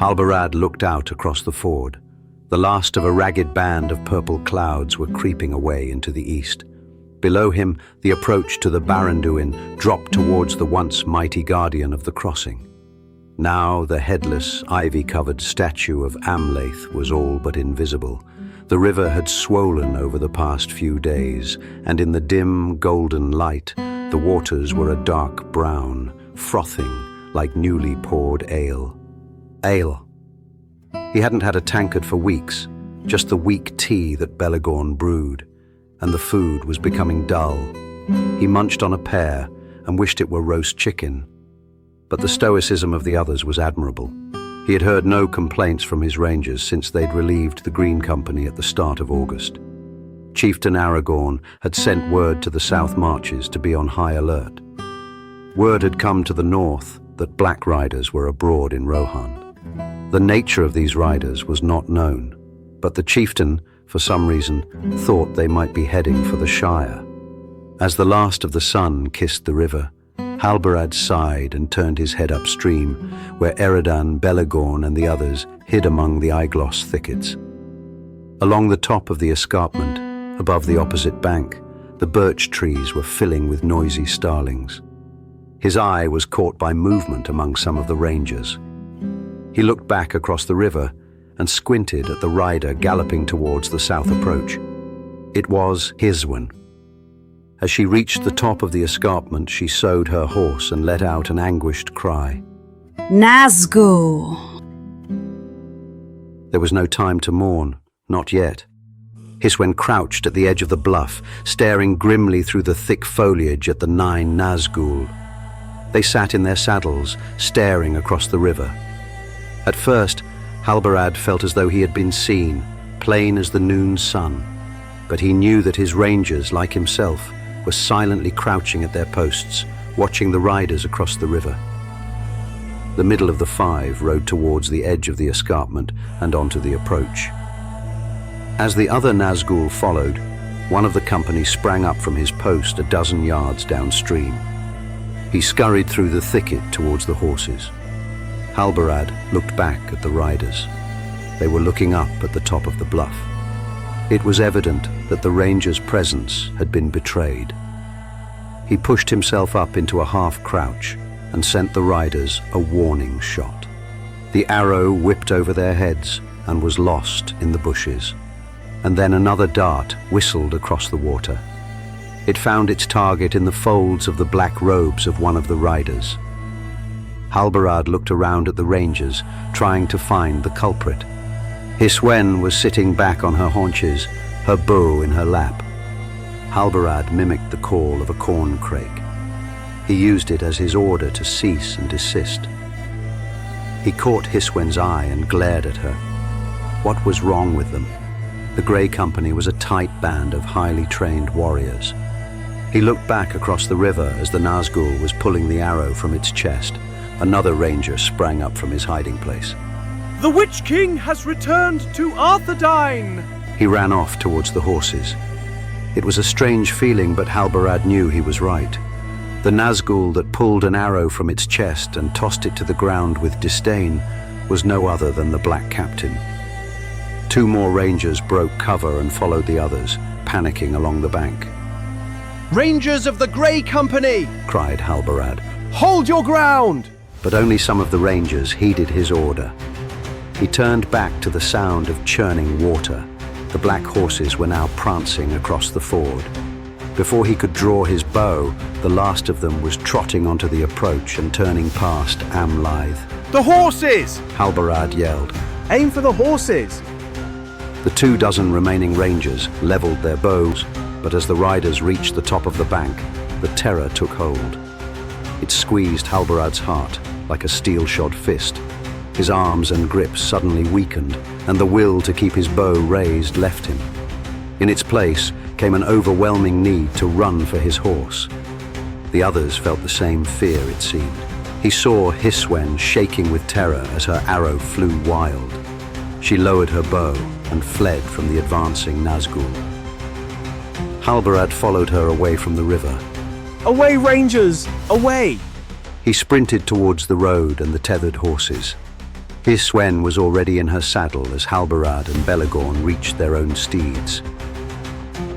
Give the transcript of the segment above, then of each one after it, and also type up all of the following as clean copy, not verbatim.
Halbarad looked out across the ford. The last of a ragged band of purple clouds were creeping away into the east. Below him, the approach to the Baranduin dropped towards the once mighty guardian of the crossing. Now the headless, ivy-covered statue of Amlath was all but invisible. The river had swollen over the past few days, and in the dim, golden light, the waters were a dark brown, frothing like newly poured ale. Ale. He hadn't had a tankard for weeks, just the weak tea that Belagorn brewed, and the food was becoming dull. He munched on a pear and wished it were roast chicken. But the stoicism of the others was admirable. He had heard no complaints from his rangers since they'd relieved the Green Company at the start of August. Chieftain Aragorn had sent word to the South Marches to be on high alert. Word had come to the north that Black Riders were abroad in Rohan. The nature of these riders was not known, but the chieftain, for some reason, thought they might be heading for the Shire. As the last of the sun kissed the river, Halbarad sighed and turned his head upstream, where Eredin, Belagorn and the others hid among the Aigloss thickets. Along the top of the escarpment, above the opposite bank, the birch trees were filling with noisy starlings. His eye was caught by movement among some of the rangers. He looked back across the river and squinted at the rider galloping towards the south approach. It was Hiswen. As she reached the top of the escarpment, she sowed her horse and let out an anguished cry. Nazgûl! There was no time to mourn, not yet. Hiswen crouched at the edge of the bluff, staring grimly through the thick foliage at the 9 Nazgûl. They sat in their saddles, staring across the river. At first, Halbarad felt as though he had been seen, plain as the noon sun, but he knew that his rangers, like himself, were silently crouching at their posts, watching the riders across the river. The middle of the 5 rode towards the edge of the escarpment and onto the approach. As the other Nazgûl followed, one of the company sprang up from his post a dozen yards downstream. He scurried through the thicket towards the horses. Halbarad looked back at the riders. They were looking up at the top of the bluff. It was evident that the ranger's presence had been betrayed. He pushed himself up into a half-crouch and sent the riders a warning shot. The arrow whipped over their heads and was lost in the bushes, and then another dart whistled across the water. It found its target in the folds of the black robes of one of the riders. Halbarad looked around at the rangers, trying to find the culprit. Hiswen was sitting back on her haunches, her bow in her lap. Halbarad mimicked the call of a corncrake. He used it as his order to cease and desist. He caught Hiswen's eye and glared at her. What was wrong with them? The Grey Company was a tight band of highly trained warriors. He looked back across the river as the Nazgûl was pulling the arrow from its chest. Another ranger sprang up from his hiding place. The Witch King has returned to Arthedain! He ran off towards the horses. It was a strange feeling, but Halbarad knew he was right. The Nazgûl that pulled an arrow from its chest and tossed it to the ground with disdain was no other than the Black Captain. 2 more rangers broke cover and followed the others, panicking along the bank. Rangers of the Grey Company! Cried Halbarad. Hold your ground! But only some of the rangers heeded his order. He turned back to the sound of churning water. The black horses were now prancing across the ford. Before he could draw his bow, the last of them was trotting onto the approach and turning past Amlath. The horses! Halbarad yelled. Aim for the horses! The 24 remaining rangers leveled their bows, but as the riders reached the top of the bank, the terror took hold. It squeezed Halbarad's heart like a steel-shod fist. His arms and grip suddenly weakened, and the will to keep his bow raised left him. In its place came an overwhelming need to run for his horse. The others felt the same fear, it seemed. He saw Hiswen shaking with terror as her arrow flew wild. She lowered her bow and fled from the advancing Nazgûl. Halbarad followed her away from the river. Away, Rangers! Away! He sprinted towards the road and the tethered horses. Hiswen was already in her saddle as Halbarad and Belagorn reached their own steeds.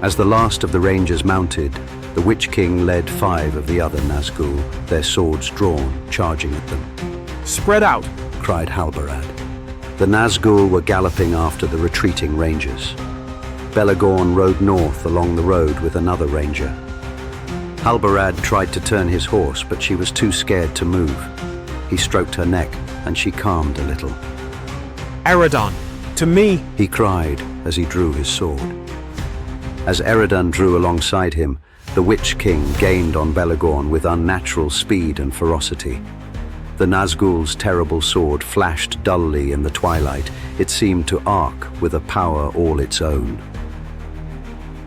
As the last of the rangers mounted, the Witch King led 5 of the other Nazgul, their swords drawn, charging at them. Spread out! Cried Halbarad. The Nazgul were galloping after the retreating rangers. Belagorn rode north along the road with another ranger. Halbarad tried to turn his horse, but she was too scared to move. He stroked her neck, and she calmed a little. Eredon, to me! He cried as he drew his sword. As Eredon drew alongside him, the Witch King gained on Belagorn with unnatural speed and ferocity. The Nazgul's terrible sword flashed dully in the twilight. It seemed to arc with a power all its own.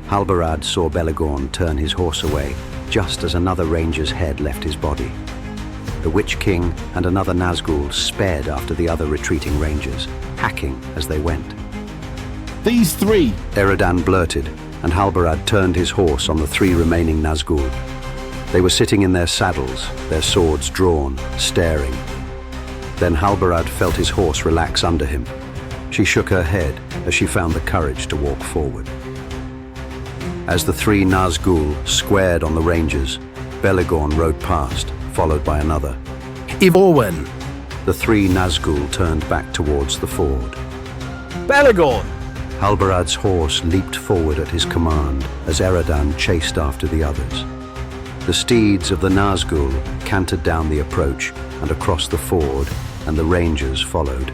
Halbarad saw Belagorn turn his horse away, just as another ranger's head left his body. The Witch King and another Nazgul sped after the other retreating rangers, hacking as they went. These 3! Eredon blurted, and Halbarad turned his horse on the 3 remaining Nazgul. They were sitting in their saddles, their swords drawn, staring. Then Halbarad felt his horse relax under him. She shook her head as she found the courage to walk forward. As the 3 Nazgul squared on the rangers, Belagorn rode past, followed by another. Ivorwen! The 3 Nazgul turned back towards the ford. Belagorn! Halbarad's horse leaped forward at his command as Eredon chased after the others. The steeds of the Nazgul cantered down the approach and across the ford, and the rangers followed.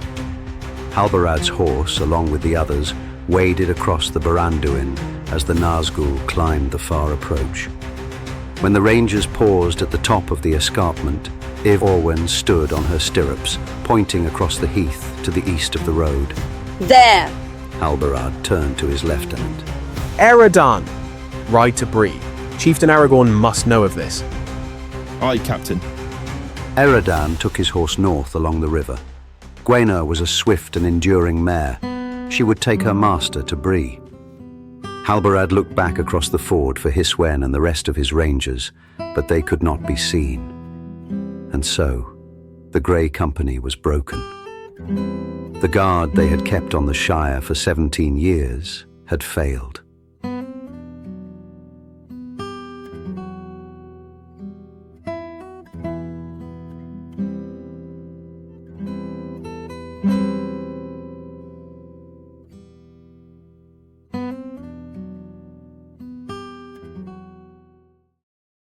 Halbarad's horse, along with the others, waded across the Baranduin as the Nazgul climbed the far approach. When the rangers paused at the top of the escarpment, Ivorwen stood on her stirrups, pointing across the heath to the east of the road. There! Halbarad turned to his lieutenant. Eredon! Ride to Bree. Chieftain Aragorn must know of this. Aye, Captain. Eredon took his horse north along the river. Gwaina was a swift and enduring mare. She would take her master to Bree. Halbarad looked back across the ford for Hiswen and the rest of his rangers, but they could not be seen. And so, the Grey Company was broken. The guard they had kept on the Shire for 17 years had failed.